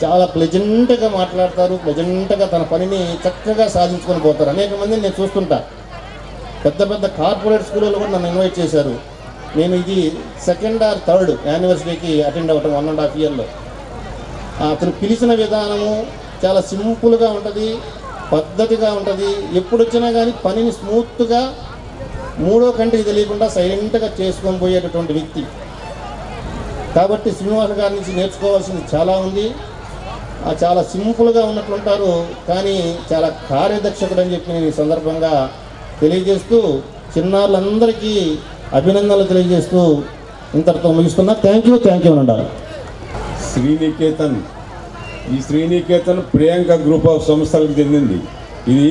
Speaker 10: చాలా ప్లెజెంట్గా మాట్లాడతారు, ప్లెజెంట్గా తన పనిని చక్కగా సాధించుకొని పోతారు. అనేక మందిని నేను చూస్తుంటా. పెద్ద పెద్ద కార్పొరేట్ స్కూళ్ళలో కూడా నన్ను ఇన్వైట్ చేశారు. నేను ఇది సెకండ్ ఆర్ థర్డ్ యానివర్సరీకి అటెండ్ అవ్వటం 1.5 ఇయర్లో. అతను పిలిచిన విధానము చాలా సింపుల్గా ఉంటుంది, పద్ధతిగా ఉంటుంది. ఎప్పుడు వచ్చినా కానీ పనిని స్మూత్గా మూడో కంటికి తెలియకుండా సైలెంట్గా చేసుకొని పోయేటటువంటి వ్యక్తి. కాబట్టి శ్రీనివాస్ గారి నుంచి నేర్చుకోవాల్సింది చాలా ఉంది. చాలా సింపుల్గా ఉన్నట్లుంటారు, కానీ చాలా కార్యదక్షకుడు అని చెప్పి నేను ఈ సందర్భంగా తెలియజేస్తూ చిన్నారులందరికీ అభినందనలు తెలియజేస్తూ ఇంతటితో ముగిస్తున్నా. థ్యాంక్ యూ అన్నారు.
Speaker 11: శ్రీనికేతన్, ఈ శ్రీనికేతన్ ప్రియాంక గ్రూప్ ఆఫ్ సంస్థలకు చెందింది. ఇది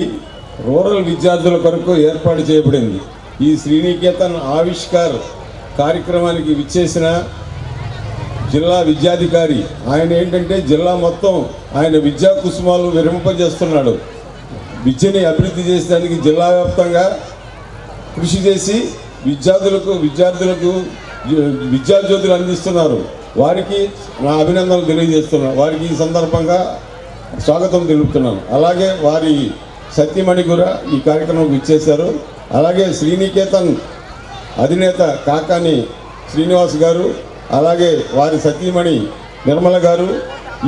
Speaker 11: రూరల్ విద్యార్థుల కొరకు ఏర్పాటు చేయబడింది. ఈ శ్రీనికేతన్ ఆవిష్కార్ కార్యక్రమానికి విచ్చేసిన జిల్లా విద్యాధికారి ఆయన ఏంటంటే జిల్లా మొత్తం ఆయన విద్యా కుసుమాలు విరమింపజేస్తున్నాడు. విద్యని అభివృద్ధి చేసేదానికి జిల్లా వ్యాప్తంగా కృషి చేసి విద్యార్థులకు విద్యాజ్యోతులు అందిస్తున్నారు. వారికి నా అభినందనలు తెలియజేస్తున్నాను. వారికి ఈ సందర్భంగా స్వాగతం తెలుపుతున్నాను. అలాగే వారి సత్యమణి కూడా ఈ కార్యక్రమంకి ఇచ్చేశారు. అలాగే శ్రీనికేతన్ అధినేత కాకాని శ్రీనివాస్ గారు, అలాగే వారి సతీమణి నిర్మల గారు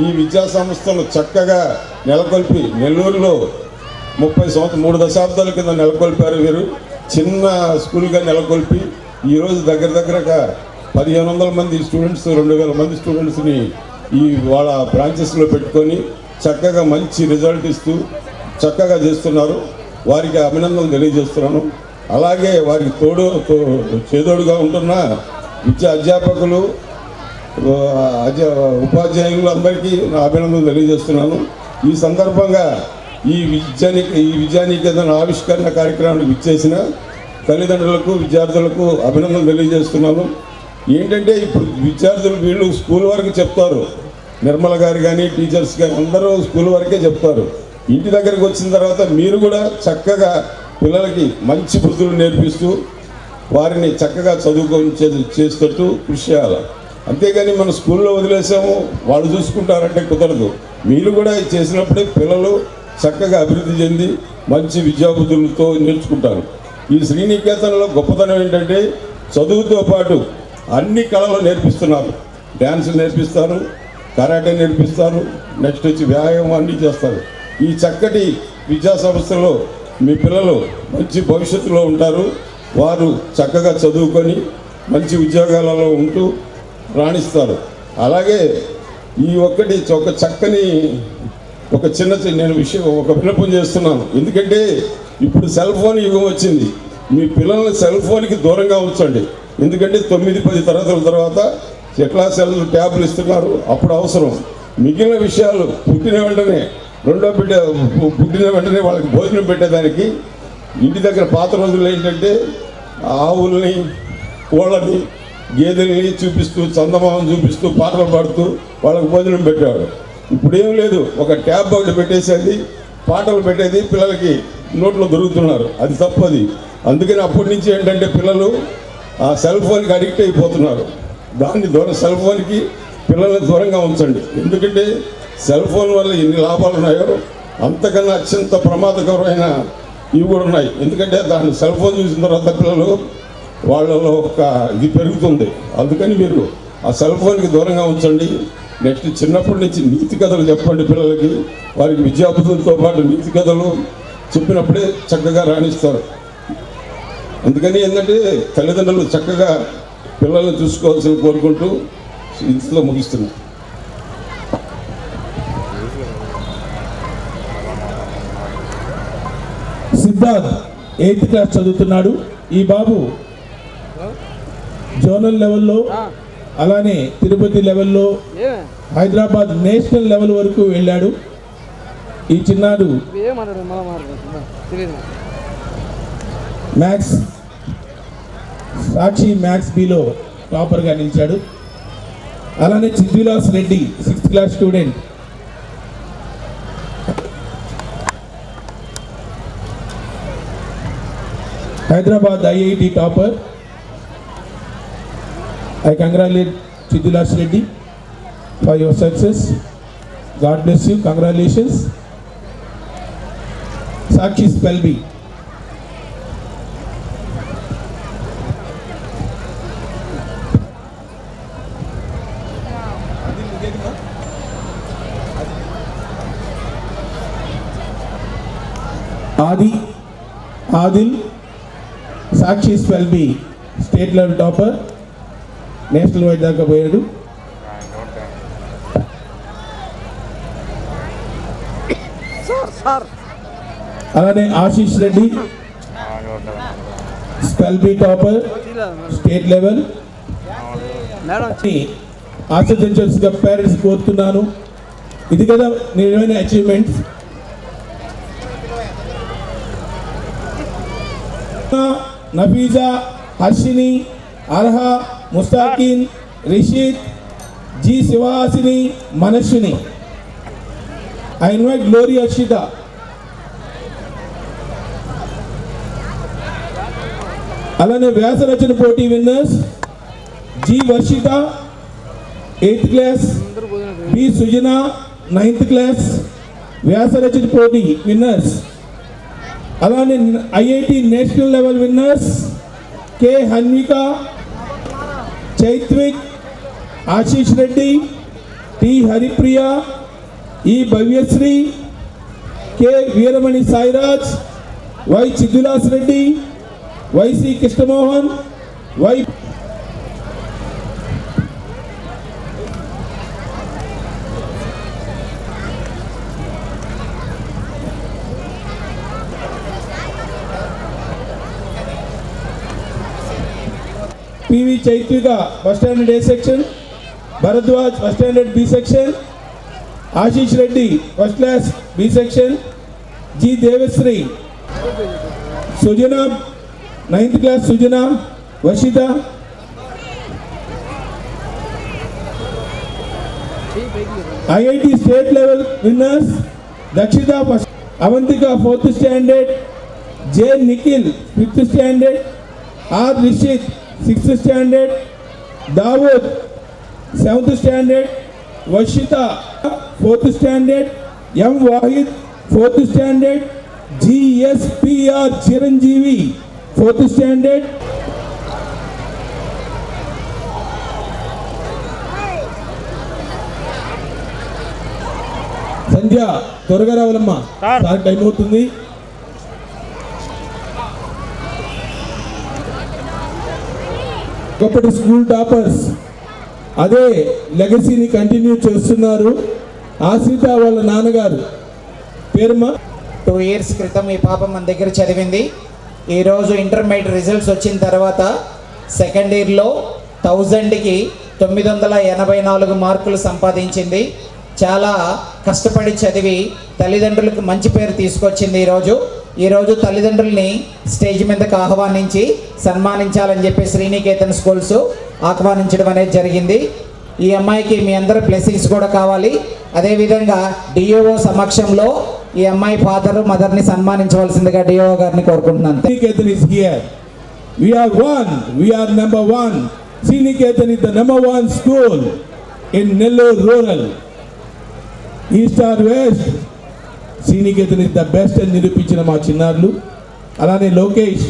Speaker 11: ఈ విద్యా సంస్థను చక్కగా నెలకొల్పి నెల్లూరులో 3 దశాబ్దాల కింద నెలకొల్పారు. వీరు చిన్న స్కూల్గా నెలకొల్పి ఈరోజు దగ్గరగా 1500 మంది స్టూడెంట్స్, 2000 మంది స్టూడెంట్స్ని ఈ వాళ్ళ బ్రాంచెస్లో పెట్టుకొని చక్కగా మంచి రిజల్ట్ ఇస్తూ చక్కగా చేస్తున్నారు. వారికి అభినందనలు తెలియజేస్తున్నాను. అలాగే వారికి చేదోడుగా ఉంటున్న అధ్యాపకులు, ఉపాధ్యాయులు అందరికీ నా అభినందనలు తెలియజేస్తున్నాను. ఈ సందర్భంగా ఈ విద్యానికేతన్ ఆవిష్కరణ కార్యక్రమానికి విచ్చేసిన తల్లిదండ్రులకు, విద్యార్థులకు అభినందనలు తెలియజేస్తున్నాను. ఏంటంటే ఇప్పుడు విద్యార్థులు వీళ్ళు స్కూల్ వరకు చెప్తారు, నిర్మల గారు కానీ టీచర్స్ కానీ అందరూ స్కూల్ వరకే చెప్తారు. ఇంటి దగ్గరికి వచ్చిన తర్వాత మీరు కూడా చక్కగా పిల్లలకి మంచి బుద్ధులు నేర్పిస్తూ వారిని చక్కగా చేసేటట్టు కృషి చేయాలి. అంతేగాని మన స్కూల్లో వదిలేసాము వాళ్ళు చూసుకుంటారంటే కుదరదు. మీరు కూడా చేసినప్పుడే పిల్లలు చక్కగా అభివృద్ధి చెంది మంచి విద్యాబుద్ధులతో నేర్చుకుంటారు. ఈ శ్రీనికేతన్లో గొప్పతనం ఏంటంటే చదువుతో పాటు అన్ని కళలు నేర్పిస్తున్నారు. డ్యాన్స్ నేర్పిస్తారు, కరాటే నేర్పిస్తారు, నెక్స్ట్ వచ్చి వ్యాయామం అన్నీ చేస్తారు. ఈ చక్కటి విద్యా సంస్థలో మీ పిల్లలు మంచి భవిష్యత్తులో ఉంటారు. వారు చక్కగా చదువుకొని మంచి ఉద్యోగాలలో ఉంటూ రాణిస్తారు. అలాగే ఈ ఒక చక్కని నేను ఒక విన్నపం చేస్తున్నాను. ఎందుకంటే ఇప్పుడు సెల్ ఫోన్ యుగం వచ్చింది. మీ పిల్లల్ని సెల్ ఫోన్కి దూరంగా ఉంచండి. ఎందుకంటే 9-10 తరగతుల తర్వాత ఎట్లా ట్యాబ్లు ఇస్తున్నారు, అప్పుడు అవసరం. మిగిలిన విషయాలు పుట్టిన వెంటనే వాళ్ళకి భోజనం పెట్టేదానికి ఇంటి దగ్గర పాత రోజుల్లో ఏంటంటే ఆవుల్ని, కోళ్ళని, గేదెల్ని చూపిస్తూ, చందమామను చూపిస్తూ, పాటలు పాడుతూ వాళ్ళకి భోజనం పెట్టేవాడు. ఇప్పుడేం లేదు, ఒక ట్యాబ్ ఒకటి పెట్టేసేది, పాటలు పెట్టేది పిల్లలకి నోట్లో దొరుకుతున్నారు. అది తప్పది. అందుకని అప్పటి నుంచి ఏంటంటే పిల్లలు ఆ సెల్ ఫోన్కి అడిక్ట్ అయిపోతున్నారు. సెల్ ఫోన్కి పిల్లల్ని దూరంగా ఉంచండి. ఎందుకంటే సెల్ ఫోన్ వల్ల ఎన్ని లాభాలు ఉన్నాయో అంతకన్నా అత్యంత ప్రమాదకరమైన ఇవి కూడా ఉన్నాయి. ఎందుకంటే సెల్ ఫోన్ చూసిన తర్వాత పిల్లలు వాళ్ళలో ఇది పెరుగుతుంది. అందుకని మీరు ఆ సెల్ ఫోన్కి దూరంగా ఉంచండి. నెక్స్ట్ చిన్నప్పటి నుంచి నీతి కథలు చెప్పండి పిల్లలకి. వారికి విద్యాబుద్ధులతో పాటు నీతి కథలు చెప్పినప్పుడే చక్కగా రాణిస్తారు. అందుకని ఏంటంటే తల్లిదండ్రులు చక్కగా పిల్లల్ని చూసుకోవాల్సిన కోరుకుంటూ ఇంట్లో ముగిస్తున్నాం.
Speaker 1: సిద్ధార్థ్ 8th క్లాస్ చదువుతున్నాడు. ఈ బాబు జోనల్ లెవెల్లో, అలానే తిరుపతి లెవెల్లో, హైదరాబాద్ నేషనల్ లెవెల్ వరకు వెళ్ళాడు. ఈ చిన్నాడు మ్యాథ్స్ సాక్షి మ్యాథ్స్ బిలో టాపర్గా నిలిచాడు. అలానే Chidvilas Reddy 6th class student Hyderabad IIT topper. I congratulate Chidvilas Reddy for your success. God bless you. Congratulations. Sakshi Spelby. Adil Sakshi spell bee state level topper, national wide దాకా పోయాడు. అలానే Ashish Reddy spell bee topper state level. ఆశించవలసిగా parents కోరుతున్నాను. ఇది కదా నిజమైన achievements. Nafeeza, Harshini, Arha, Mustakin, Rishith, G Sivahasini, Manasvini. I invite Glory Ashita. అలానే వ్యాస రచన పోటీ winners G Varshitha 8th class, B Sujana 9th class వ్యాస రచన పోటీ విన్నర్స్. అలానే IIT national level winners K Hanvika, Chaitvik, Ashish Reddy, T Haripriya, ఈ Bhavyasri, K Veeramani Sairaj, Y Chiddulas Reddy, YC Krishnamohan, Y PV Chaitvika first standard A section, Bharadwaj first standard B section, Ashish Reddy first class B section, G Devasri, Sujana 9th class Sujana, Varshitha, IIT state level winners Dakshitha first, Avantika 4th standard, J Nikhil 5th standard, R Rishith 6th standard, Dawood 7th standard, Varshitha 4th standard, M Wahid 4th standard, GSPR Chiranjeevi 4th standard. Sandhya త్వరగా రావాలమ్మా, sir time అవుతుంది. ఒకప్పటి school toppers అదే లెగసీని continue చేస్తున్నారు. ఆశ్రిత వాళ్ళ నాన్నగారు పేరుమా.
Speaker 9: 2 years క్రితం ఈ పాప మన దగ్గర చదివింది. ఈరోజు ఇంటర్మీడియట్ రిజల్ట్స్ వచ్చిన తర్వాత సెకండ్ ఇయర్లో 1000కి 984 మార్కులు సంపాదించింది. చాలా కష్టపడి చదివి తల్లిదండ్రులకు మంచి పేరు తీసుకొచ్చింది. ఈరోజు తల్లిదండ్రుల్ని స్టేజ్ మీదకి ఆహ్వానించి సన్మానించాలని చెప్పి శ్రీనికేతన్ స్కూల్స్ ఆహ్వానించడం అనేది జరిగింది. ఈ అమ్మాయికి మీ అందరి బ్లెస్సింగ్స్ కూడా కావాలి. అదేవిధంగా డిఓ సమక్షంలో ఈ అమ్మాయి ఫాదర్ మదర్ని సన్మానించవలసిందిగా డిఓ గారిని కోరుకుంటున్నాను.
Speaker 1: Sriniketan is here. We are one. We are number one. Sriniketan is the number one school in Nellore rural. East or west, Sriniketan is the best అని నిరూపించిన మా చిన్నారులు. అలానే లోకేష్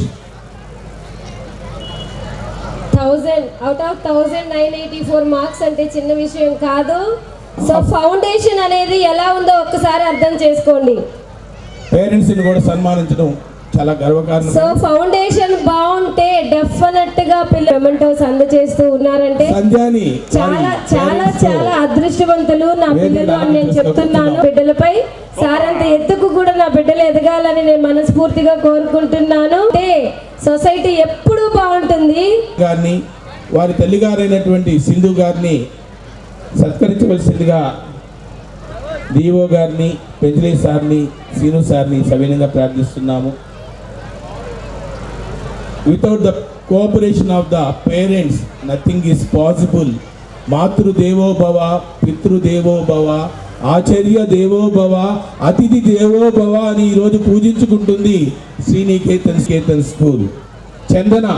Speaker 5: 1000 out of 1984 మార్క్స్ అంటే చిన్న విషయం కాదు. సో ఫౌండేషన్ అనేది ఎలా ఉందో ఒక్కసారి అర్థం చేసుకోండి.
Speaker 1: పేరెంట్స్ ని కూడా సన్మానించడం చాలా గర్వకారణం.
Speaker 5: సో ఫౌండేషన్ బాగుంటే డెఫినెట్ గా పిల్లలు మెమెంటోస్ అందజేస్తూ ఉన్నారంటే చాలా చాలా చాలా అదృష్టవంతులు నా పిల్లలు అని నేను చెప్తున్నాను. బిడ్డలపై సారంత ఎత్తుకు కూడా నా బిడ్డలు ఎదగాలని నేను మనస్ఫూర్తిగా కోరుకుంటున్నాను. అంటే సొసైటీ ఎప్పుడూ బాగుంటుంది.
Speaker 1: గారిని వారి తల్లిగారైనటువంటి సింధు గారిని సత్కరించవలసిందిగా డిఓ గారిని, పెంజలీ సార్ని, సీను సార్ని సవినయంగా ప్రార్థిస్తున్నాము. Without the cooperation of the parents nothing is possible. మాతృదేవో భవ, పితృదేవో భవ, ఆచార్య దేవో భవ, అతిథి దేవో భవ అని ఈరోజు పూజించుకుంటుంది శ్రీనికేతన్ స్కూల్. చందన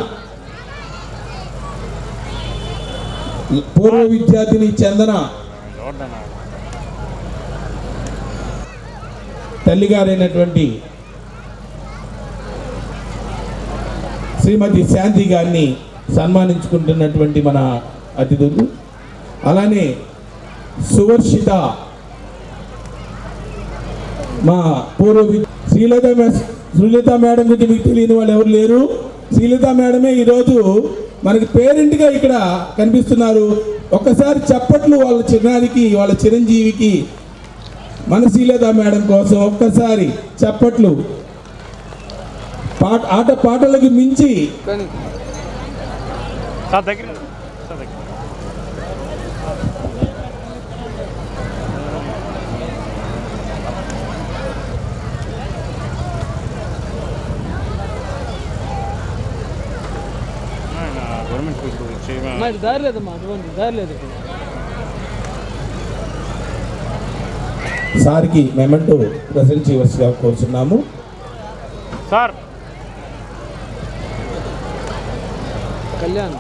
Speaker 1: పూర్వ విద్యార్థిని చందన తల్లిగారైనటువంటి శ్రీమతి శాంతి గారిని సన్మానించుకుంటున్నటువంటి మన అతిథులు. అలానే సువర్షిత మా పూర్వ శ్రీలత మేడం గురించి మీకు తెలియని వాళ్ళు ఎవరు లేరు. శ్రీలత మేడమే ఈరోజు మనకి పేరెంట్గా ఇక్కడ కనిపిస్తున్నారు. ఒక్కసారి చప్పట్లు వాళ్ళ చిన్నారికి, వాళ్ళ చిరంజీవికి, మన శ్రీలత మేడం కోసం ఒక్కసారి చప్పట్లు. ఆట పాటలకు మించి
Speaker 7: సార్ దగ్గర సార్ దగ్గర గవర్నమెంట్
Speaker 6: మరి దారి లేదమ్మా, అటువంటి దారి లేదు.
Speaker 1: సార్కి మెమెంటో ప్రజెంట్ చేయవలసిగా కోరుచున్నాము.
Speaker 7: సార్
Speaker 6: కళ్యాణ్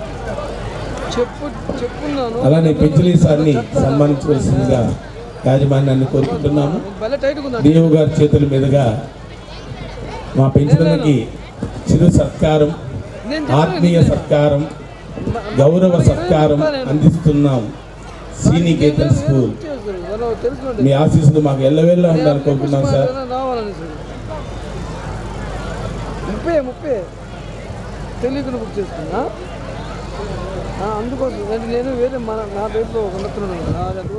Speaker 6: చెప్పున్నాను.
Speaker 1: అలానే పెంచులీ సార్ని సన్మానించవలసిందిగా యాజమాన్యాన్ని కోరుకుంటున్నాము. డిఓ గారి చేతుల మీదుగా మా పెంచులకి చిరు సత్కారం, ఆత్మీయ సత్కారం, గౌరవ సత్కారం అందిస్తున్నాం. సీనికేతన్ స్కూల్ మీ ఆశీస్సులు మాకు ఎల్లవేళ్ళ ఉండాలని కోరుకున్నాం సార్.
Speaker 6: 30 తెలియకుండా బుక్ చేసుకున్నా, అందుకోసం నేను వేరే నా పేరుతో ఒక మాట్లాడు